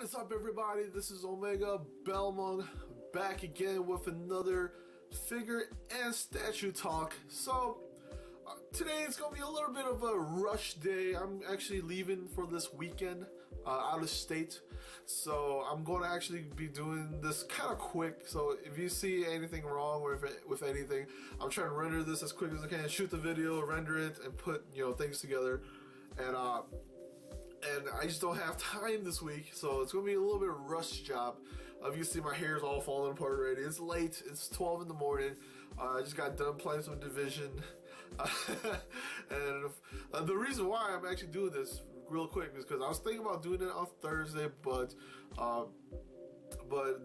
is up, everybody? This is Omega Belmont back again with another figure and statue talk. So today it's gonna be a little bit of a rush day. I'm actually leaving for this weekend out of state, so I'm going to actually be doing this kind of quick. So if you see anything wrong or with anything, I'm trying to render this as quick as I can, shoot the video, render it, and put things together. And I just don't have time this week, so it's going to be a little bit of a rush job. If you see, my hair is all falling apart already. It's late. It's 12 in the morning. I just got done playing some Division. And the reason why I'm actually doing this real quick is because I was thinking about doing it on Thursday, but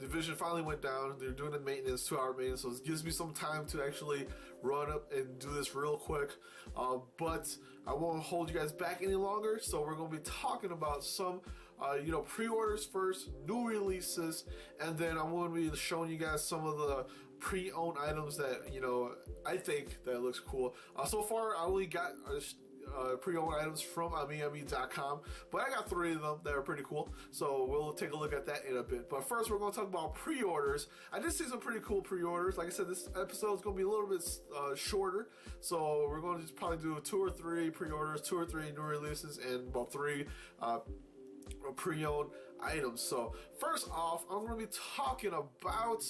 Division finally went down. They're doing the maintenance, 2-hour maintenance, so it gives me some time to actually run up and do this real quick. But I won't hold you guys back any longer, so we're going to be talking about some pre-orders first, new releases, and then I'm going to be showing you guys some of the pre-owned items that I think that looks cool. So far I only got pre-owned items from amiami.com, but I got 3 of them that are pretty cool, so we'll take a look at that in a bit. But first, we're going to talk about pre-orders. I did see some pretty cool pre-orders. Like I said, this episode is going to be a little bit shorter, so we're going to just probably do 2 or 3 pre-orders, 2 or 3 new releases, and about 3 pre-owned items. So first off, I'm going to be talking about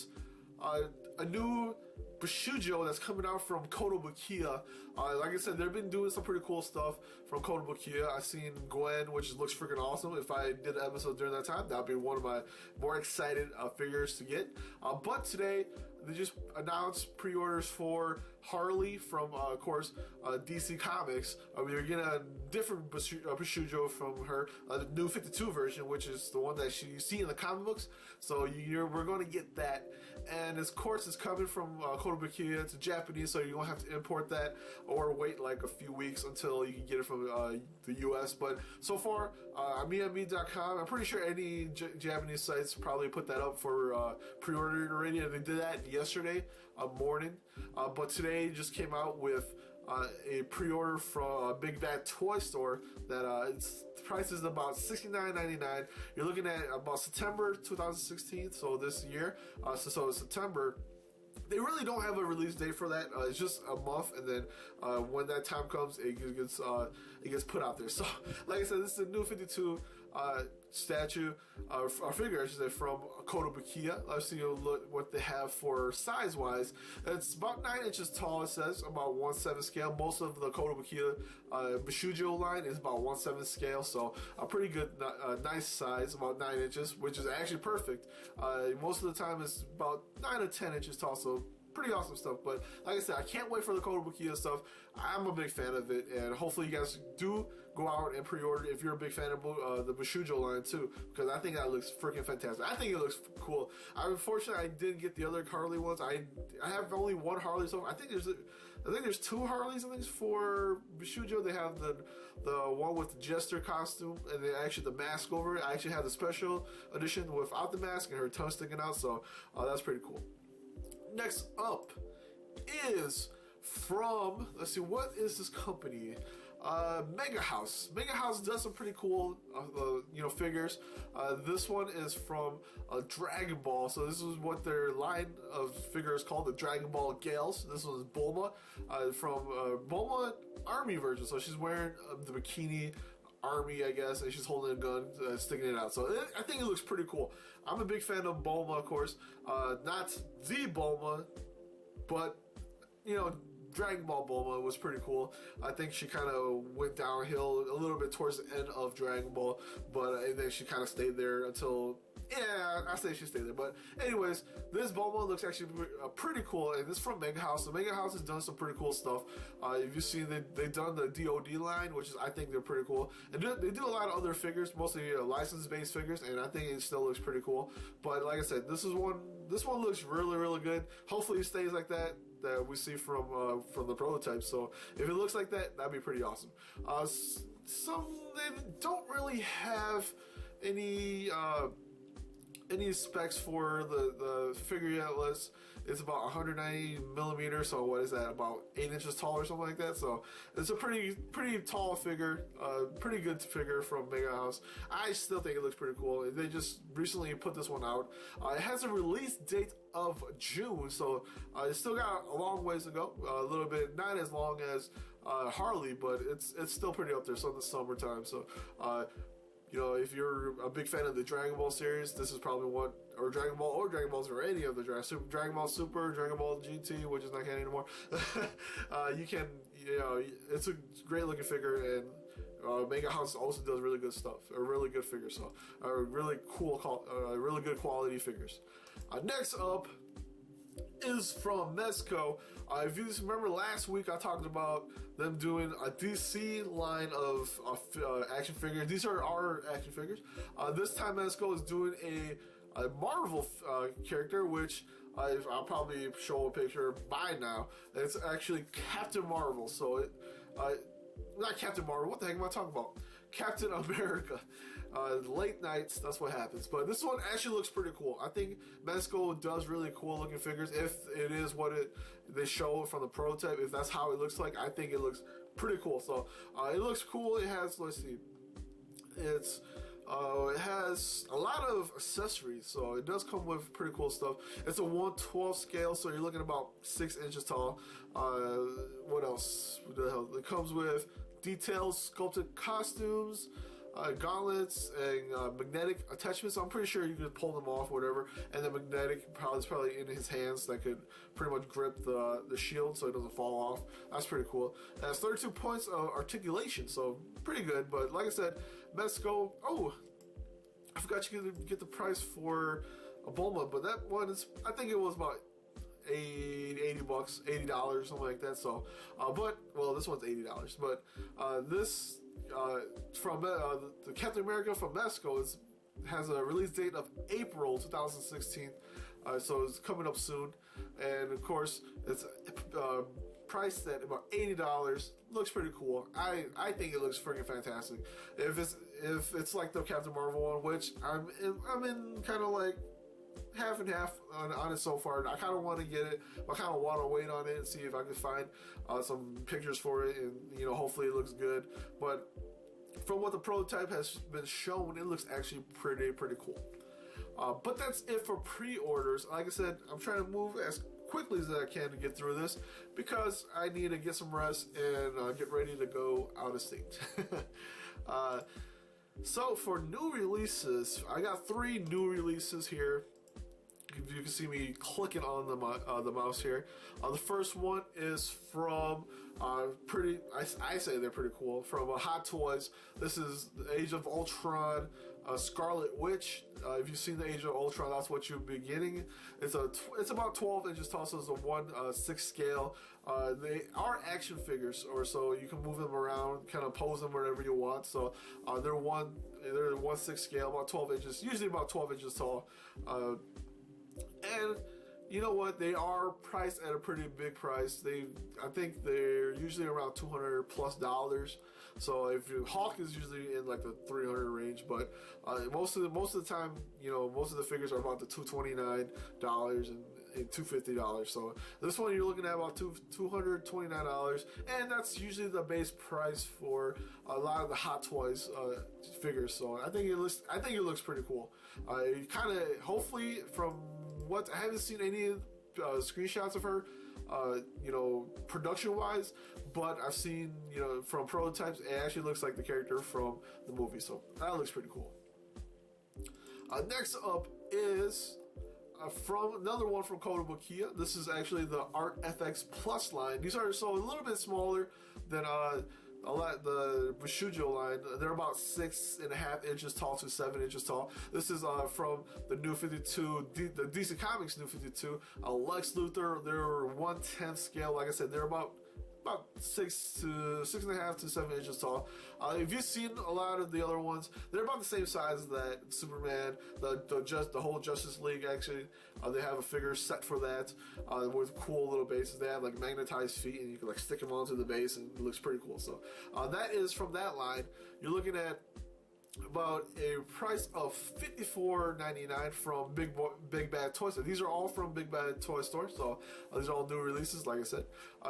a new Bushido that's coming out from Kotobukiya. Like I said, they've been doing some pretty cool stuff from Kotobukiya. I've seen Gwen, which looks freaking awesome. If I did an episode during that time, that would be one of my more excited figures to get. But today, they just announced pre-orders for Harley from, of course, DC Comics. We're getting a different Bushido from her, the new 52 version, which is the one that you see in the comic books. So we're going to get that. And of course, it's coming from Kotobukiya. It's Japanese, so you're going to have to import that or wait like a few weeks until you can get it from the US. But so far, amiami.com, I'm pretty sure any Japanese sites probably put that up for pre-ordering already, and they did that yesterday morning. But today just came out with a pre-order from Big Bad Toy Store that the price is about $69.99. You're looking at about September 2016, so this year. So September. They really don't have a release date for that. It's just a month, and then when that time comes, it gets put out there. So, like I said, this is a new 52 statue, or figure, I should say, from Kotobukiya. Let's see what they have for size-wise. It's about 9 inches tall, it says, about 1/7 scale. Most of the Kotobukiya Bushido line is about 1/7 scale, so a pretty good, nice size, about 9 inches, which is actually perfect. Most of the time it's about 9 to 10 inches tall, so pretty awesome stuff. But like I said, I can't wait for the Kotobukiya stuff. I'm a big fan of it, and hopefully you guys do go out and pre-order if you're a big fan of the Bushido line too, because I think that looks freaking fantastic. I think it looks cool. Unfortunately, I didn't get the other Harley ones. I have only one Harley, so I think there's 2 Harleys. I think for Bushido they have the one with the Jester costume and then actually the mask over it. I actually have the special edition without the mask and her tongue sticking out, so that's pretty cool. Next up is from, let's see, what is this company? Mega House. Mega House does some pretty cool, figures. This one is from Dragon Ball. So this is what their line of figures called, the Dragon Ball Gales. This was Bulma from Bulma Army version. So she's wearing the bikini army, I guess, and she's holding a gun, sticking it out. So I think it looks pretty cool. I'm a big fan of Bulma, of course. Not the Bulma, but Dragon Ball Bulma was pretty cool. I think she kind of went downhill a little bit towards the end of Dragon Ball, but and then she kind of stayed there until. Yeah, I say she stayed there. But anyways, this Bulma looks actually pretty cool, and this is from Mega House. So Mega House has done some pretty cool stuff. If you see, they've done the DOD line, which is, I think they're pretty cool. And they do a lot of other figures, mostly license-based figures, and I think it still looks pretty cool. But like I said, this one looks really, really good. Hopefully it stays like that we see from the prototype. So if it looks like that, that'd be pretty awesome. They don't really have any any specs for the figure yet. It's about 190 millimeters, so what is that, about 8 inches tall or something like that? So it's a pretty tall figure, pretty good figure from Mega House. I still think it looks pretty cool. They just recently put this one out. It has a release date of June, so it's still got a long ways to go. A little bit, not as long as Harley, but it's still pretty up there. So in the summertime, so. You know, if you're a big fan of the Dragon Ball series, this is probably one, or Dragon Balls, or any of the Dragon Ball Super, Dragon Ball GT, which is not canon anymore. You can, you know, it's a great looking figure, and Mega House also does really good stuff, a really good figure, so really cool, really good quality figures. Next up is from Mezco. If you remember last week, I talked about them doing a DC line of action figures. These are our action figures. This time, Mezco is doing a Marvel character, which I'll probably show a picture by now. It's actually Captain Marvel. So not Captain Marvel. What the heck am I talking about? Captain America. Late nights, that's what happens. But this one actually looks pretty cool. I think Mezco does really cool looking figures. If it is what they show from the prototype, if that's how it looks like, I think it looks pretty cool. So it looks cool. It has, let's see, it has a lot of accessories, so it does come with pretty cool stuff. It's a 1/12 scale, so you're looking about 6 inches tall. What else? What the hell? It comes with detailed sculpted costumes, gauntlets, and magnetic attachments. So I'm pretty sure you could pull them off, whatever. And the magnetic is probably in his hands that could pretty much grip the shield so it doesn't fall off. That's pretty cool. It has 32 points of articulation, so pretty good. But like I said, Mezco. Oh, I forgot you could get the price for a Bulma, but that one is, I think it was about $80, $80, something like that. So, but well, this one's $80. But this from the Captain America from Mezco has a release date of April 2016. So it's coming up soon, and of course it's priced at about $80. Looks pretty cool. I think it looks freaking fantastic. If it's like the Captain Marvel one, which I'm in kind of like half and half on it so far. I kind of want to get it. I kind of want to wait on it and see if I can find some pictures for it, and you know, hopefully it looks good. But from what the prototype has been shown, it looks actually pretty cool. But that's it for pre-orders. Like I said, I'm trying to move as quickly as I can to get through this because I need to get some rest and get ready to go out of state. So for new releases, I got 3 new releases here. You can see me clicking on the mouse here. The first one is from I say they're pretty cool, from Hot Toys. This is the Age of Ultron Scarlet Witch. If you've seen the Age of Ultron, that's what you'll be getting. It's about 12 inches tall, so it's a 1/6 scale. They are action figures, or so you can move them around, kind of pose them wherever you want. So they're 1/6 scale, about 12 inches, usually about 12 inches tall. And you know what? They are priced at a pretty big price. I think they're usually around $200+. So if Hulk is usually in like the 300 range, but most of the time, you know, most of the figures are about the $229 and $250. So this one you're looking at about $229, and that's usually the base price for a lot of the Hot Toys figures. So I think it looks pretty cool. Kind of, hopefully, from what I haven't seen any screenshots of her, you know, production-wise, but I've seen, you know, from prototypes, it actually looks like the character from the movie, so that looks pretty cool. Next up is from another one from Kotobukiya. This is actually the Art FX Plus line. These are so a little bit smaller than the Bushido line. They're about 6.5 inches tall to 7 inches tall. This is from the New 52, the DC Comics New 52. Lex Luthor, they're 1/10 scale. Like I said, they're about 6.5 to 7 inches tall. If you've seen a lot of the other ones, they're about the same size as that Superman, the whole Justice League. Actually, they have a figure set for that with cool little bases. They have like magnetized feet, and you can like stick them onto the base, and it looks pretty cool. So that is from that line. You're looking at about a price of $54.99 from Big Bad Toy Store. These are all from Big Bad Toy Store, so these are all new releases. Like I said,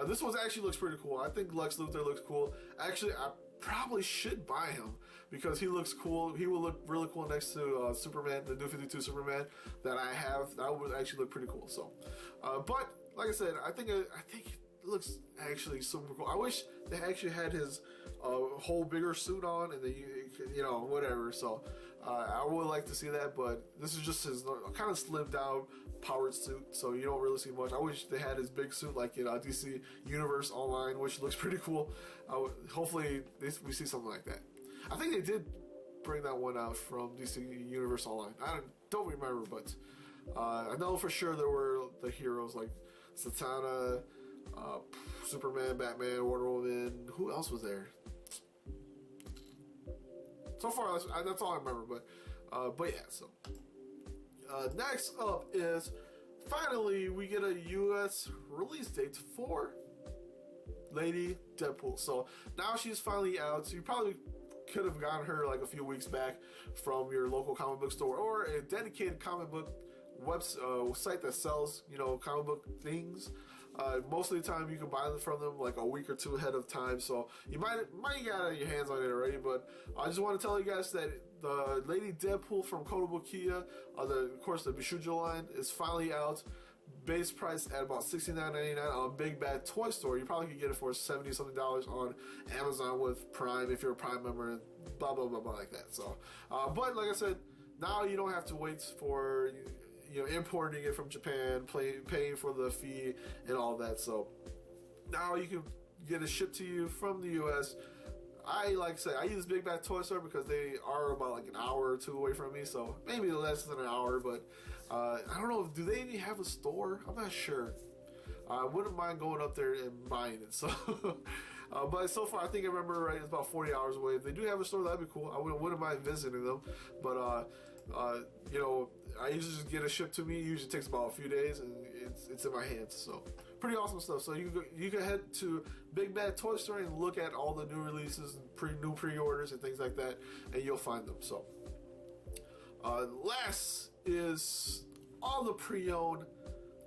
this one actually looks pretty cool. I think Lex Luthor looks cool. Actually, I probably should buy him because he looks cool. He will look really cool next to Superman, the New 52 Superman that I have. That would actually look pretty cool. So, but like I said, I think it looks actually super cool. I wish they actually had his whole bigger suit on, and then you know, whatever. So I would like to see that, but this is just his kind of slimmed down powered suit, so you don't really see much. I wish they had his big suit like in DC Universe Online, which looks pretty cool. Hopefully we see something like that. I think they did bring that one out from DC Universe Online. I don't remember, but I know for sure there were the heroes like Zatanna, Superman, Batman, Wonder Woman. Who else was there? So far, that's all I remember. But yeah. So next up is finally we get a U.S. release date for Lady Deadpool. So now she's finally out. So you probably could have gotten her like a few weeks back from your local comic book store or a dedicated comic book website that sells, you know, comic book things. Most of the time you can buy them from them like a week or two ahead of time, so you might got your hands on it already. But I just want to tell you guys that the Lady Deadpool from Kotobukiya, of course the Bishujo line, is finally out. Base price at about $69.99 on Big Bad Toy Store. You probably could get it for $70 something on Amazon with Prime if you're a Prime member, and blah blah blah blah like that. So, but like I said, now you don't have to wait for, you know, importing it from Japan, paying for the fee and all that. So now you can get it shipped to you from the U.S. Like I said, I use Big Bad Toy Store because they are about like an hour or two away from me, so maybe less than an hour. But I don't know, do they even have a store? I'm not sure. I wouldn't mind going up there and buying it. So, but so far, I think I remember right, it's about 40 hours away. If they do have a store, that'd be cool. I wouldn't mind visiting them. But you know, I usually just get it shipped to me. It usually takes about a few days, and it's in my hands. So pretty awesome stuff. So you can head to Big Bad Toy Store and look at all the new releases and new pre-orders and things like that, and you'll find them. So last is all the pre-owned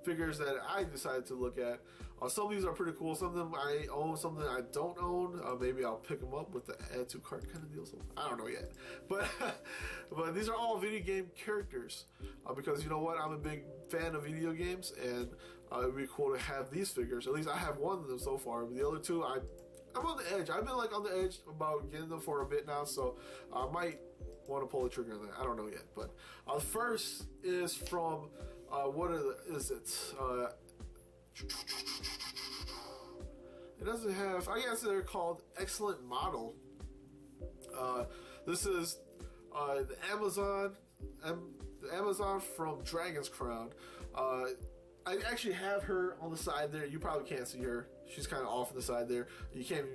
figures that I decided to look at. Some of these are pretty cool. Some of them I own, some of them I don't own. Maybe I'll pick them up with the add to cart kind of deal. So I don't know yet. But but these are all video game characters because you know what? I'm a big fan of video games, and it'd be cool to have these figures. At least I have one of them so far. But the other two, I'm on the edge. I've been like on the edge about getting them for a bit now, so I might want to pull the trigger on that. I don't know yet. But first is from is it? It doesn't have. I guess they're called Excellent Model. This is the Amazon from Dragon's Crown. I actually have her on the side there. You probably can't see her. She's kind of off on the side there. You can't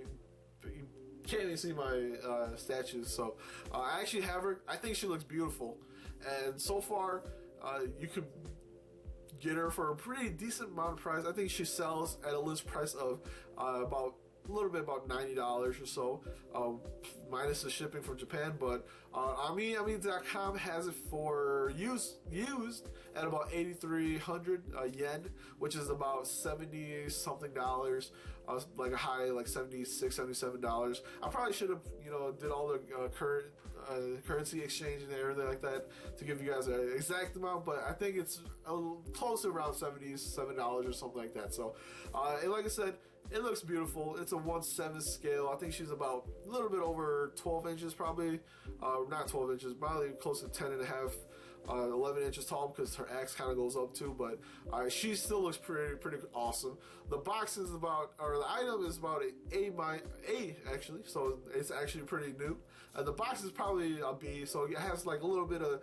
even see my statues. So I actually have her. I think she looks beautiful, and so far you could get her for a pretty decent amount of price. I think she sells at a list price of about $90 or so, minus the shipping from Japan. But Ami.com has it for used at about 8,300 yen, which is about 70 something dollars, like a high like $76, $77. I probably should have did all the currency exchange and everything like that to give you guys an exact amount, but I think it's close to around $77 or something like that. So, and like I said, it looks beautiful. It's a 1/7 scale. I think she's about a little bit over 12 inches, probably. Not 12 inches, probably close to 10 and a half, 11 inches tall because her axe kind of goes up too. But she still looks pretty awesome. The box is about, or the item is about A actually, so it's actually pretty new. The box is probably a B, so it has like a little bit of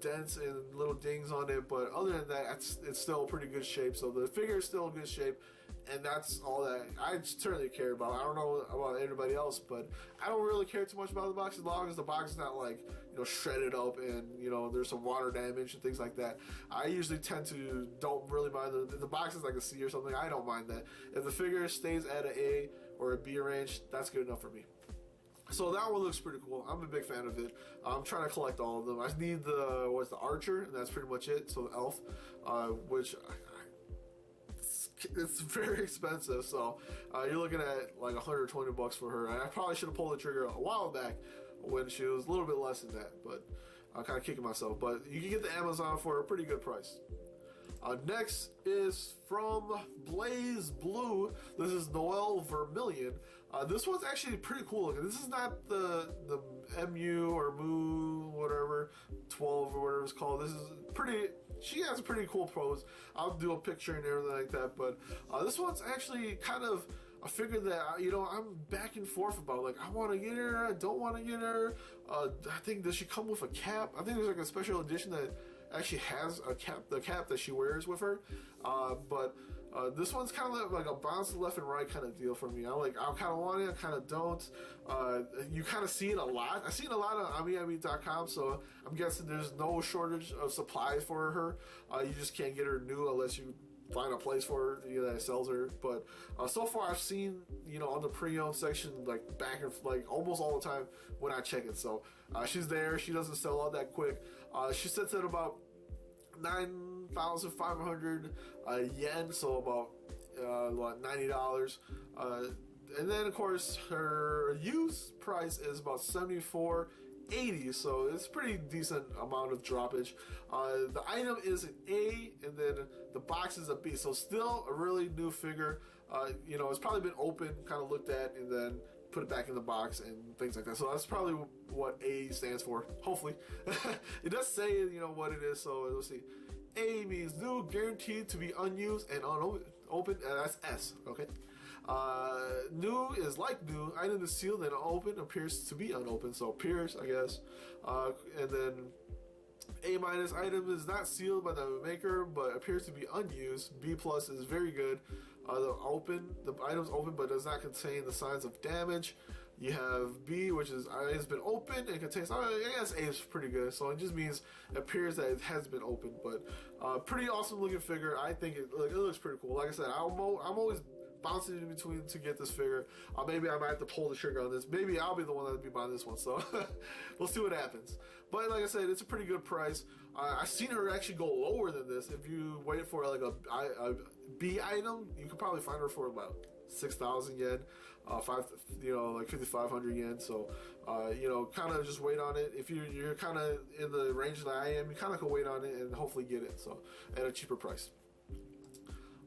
dents and little dings on it. But other than that, it's still pretty good shape. So the figure is still in good shape. And that's all that I certainly care about. I don't know about anybody else, but I don't really care too much about the box as long as the box is not like shredded up and there's some water damage and things like that. I usually tend to don't really mind the box is like a C or something. I don't mind that. If the figure stays at an A or a B range, that's good enough for me. So that one looks pretty cool. I'm a big fan of it. I'm trying to collect all of them. I need the Archer, and that's pretty much it. So the Elf, which it's very expensive. So you're looking at like $120 for her. And I probably should have pulled the trigger a while back when she was a little bit less than that. But I'm kind of kicking myself. But you can get the Amazon for a pretty good price. Next is from Blaze Blue. This is Noelle Vermillion. This one's actually pretty cool looking. This is not the MU or Mu, whatever, 12 or whatever it's called. This is pretty, she has a pretty cool pose. I'll do a picture and everything like that. But this one's actually kind of a figure that, I'm back and forth about. Like, I want to get her, I don't want to get her. I think, does she come with a cap? I think there's like a special edition that actually has a cap, the cap that she wears with her, but this one's kind of like a bounce left and right kind of deal for me. I kind of want it, I kind of don't. You kind of see it a lot. I see it a lot on AmiAmi.com, so I'm guessing there's no shortage of supply for her. You just can't get her new unless you find a place for her that sells her. But so far I've seen on the pre-owned section like back and like almost all the time when I check it. So she's there. She doesn't sell all that quick. She sits at about 9,500 yen, so about $90. And then of course her used price is about $74.80, so it's pretty decent amount of droppage. The item is an A, and then the box is a B, so still a really new figure. It's probably been opened, kind of looked at, and then put it back in the box and things like that. So that's probably what A stands for, hopefully. It does say, what it is, so let's see. A means new, guaranteed to be unused and unopened, that's S, okay? New is like new, item is sealed and unopened, appears to be unopened, so appears, I guess. And then A minus, item is not sealed by the maker, but appears to be unused. B plus is very good. The item's open but does not contain the signs of damage. You have B, which is it's been opened and contains. I guess A is pretty good, so it just means it appears that it has been opened. But pretty awesome looking figure. I think it looks pretty cool. Like I said, I'm always bouncing in between to get this figure. Maybe I might have to pull the trigger on this. Maybe I'll be the one that'll be buying this one. So we'll see what happens. But like I said, it's a pretty good price. I've seen her actually go lower than this. If you wait for like a B item, you could probably find her for about 6,000 yen, like 5,500 yen. So, kind of just wait on it. If you're kind of in the range that I am, you kind of can wait on it and hopefully get it. So, at a cheaper price.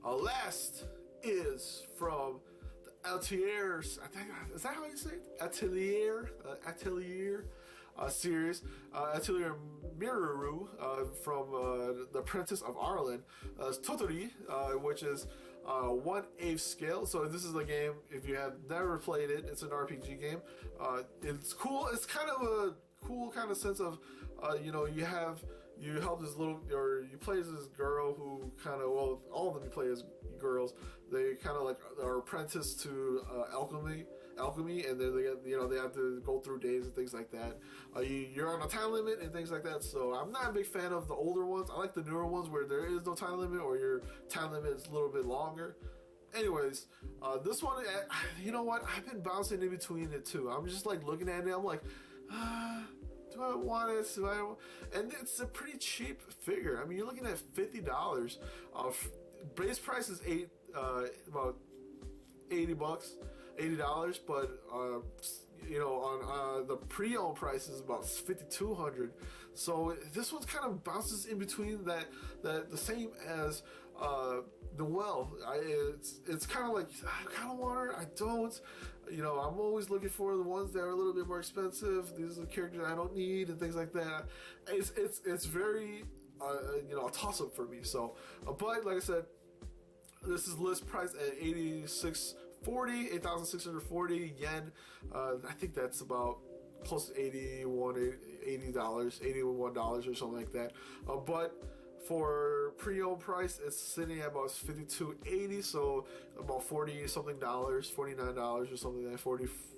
Last is from the Atelier. I think, is that how you say it? Atelier series. Atelier Miruru from The Apprentice of Arlen. Totori, which is 1/8 scale. So this is a game, if you have never played it, it's an RPG game. It's cool. It's kind of a cool kind of sense of, you help this you play as this girl who kind of, all of them you play as girls. They kind of like are apprenticed to alchemy, and then they have to go through days and things like that. You're on a time limit and things like that. So I'm not a big fan of the older ones. I like the newer ones where there is no time limit, or your time limit is a little bit longer. Anyways, this one, you know what? I've been bouncing in between it too. I'm just like looking at it. I'm like, do I want it? And it's a pretty cheap figure. I mean, you're looking at $50. Base price is about $80, but on the pre-owned price is about $5,200. So this one kind of bounces in between that the same as Noelle. It's kind of like, I kind of want her, I don't. I'm always looking for the ones that are a little bit more expensive. These are the characters I don't need and things like that. It's very a toss-up for me. So, but like I said, this is list price at 8,640 yen. I think that's about close to $81 or something like that. But for pre-owned price, it's sitting at about $52.80, so about $40 something, $49 or something like that,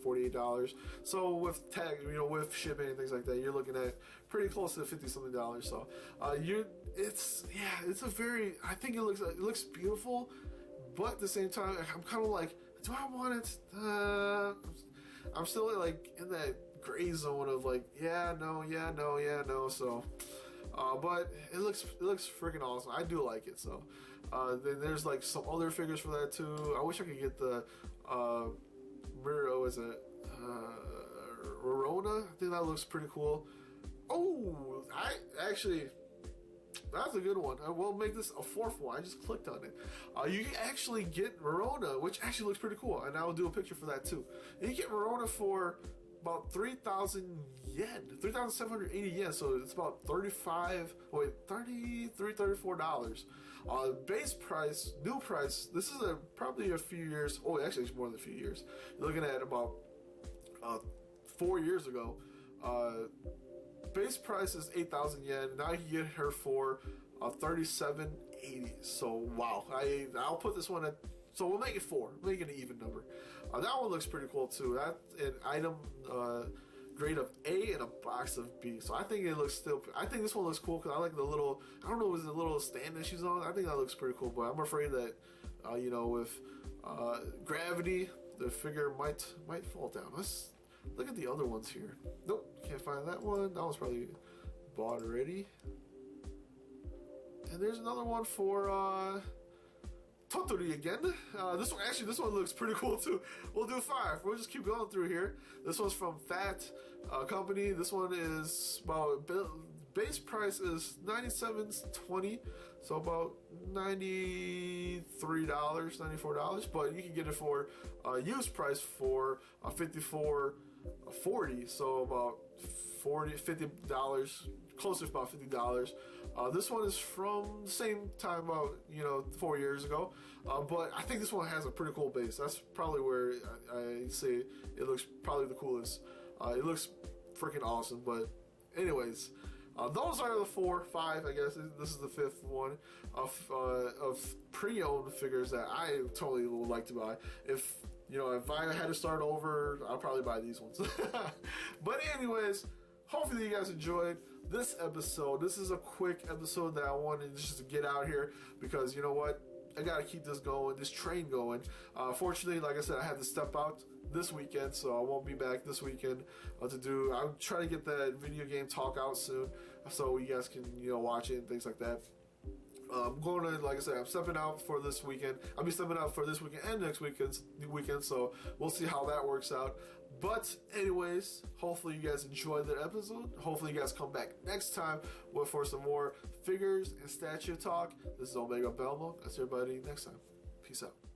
$48. So with tag, with shipping and things like that, you're looking at pretty close to $50 something. So it's a very, I think it looks beautiful, but at the same time, I'm kind of like, do I want it? I'm still like in that gray zone of like, yeah, no, yeah, no, yeah, no. So, but it looks freaking awesome. I do like it. So, then there's like some other figures for that too. I wish I could get the Miro, is it Rorona? I think that looks pretty cool. Oh, I actually. That's a good one. I will make this a fourth one. I just clicked on it. You can actually get Verona, which actually looks pretty cool, and I will do a picture for that too. And you get Verona for about 3,000 yen, 3,780 yen. So it's about $34. Base price, new price. This is probably a few years. Oh, actually, it's more than a few years. You're looking at about 4 years ago. Base price is 8,000 yen. Now you can get her for 3,780. So wow, I'll put this one at. So we'll make it 4. Make it an even number. That one looks pretty cool too. That an item grade of A and a box of B. So I think it looks still. I think this one looks cool because I like the little. I don't know, is it the little stand that she's on? I think that looks pretty cool. But I'm afraid that with gravity, the figure might fall down. Let's look at the other ones here. Nope, can't find that one. That one's probably bought already. And there's another one for Tottori again. This one looks pretty cool too. We'll do 5. We'll just keep going through here. This one's from Fat Company. This one is about base price is $97.20, so about $93, $94. But you can get it for used price for $54.40, so about $50, closer to about $50. This one is from the same time about 4 years ago, but I think this one has a pretty cool base. That's probably where I say it looks probably the coolest. It looks freaking awesome. But anyways, those are the 4, 5. I guess this is the 5th one of pre-owned figures that I totally would like to buy. If I had to start over, I'll probably buy these ones. But anyways, hopefully you guys enjoyed this episode. This is a quick episode that I wanted just to get out here because you know what? I gotta keep this going, this train going. Fortunately, like I said, I had to step out this weekend, so I won't be back this weekend to do. I'm trying to get that video game talk out soon, so you guys can watch it and things like that. I'm going to, like I said, I'm stepping out for this weekend. I'll be stepping out for this weekend and next weekend, so we'll see how that works out. But anyways, hopefully you guys enjoyed that episode. Hopefully you guys come back next time for some more figures and statue talk. This is Omega Belmo. I'll see everybody next time. Peace out.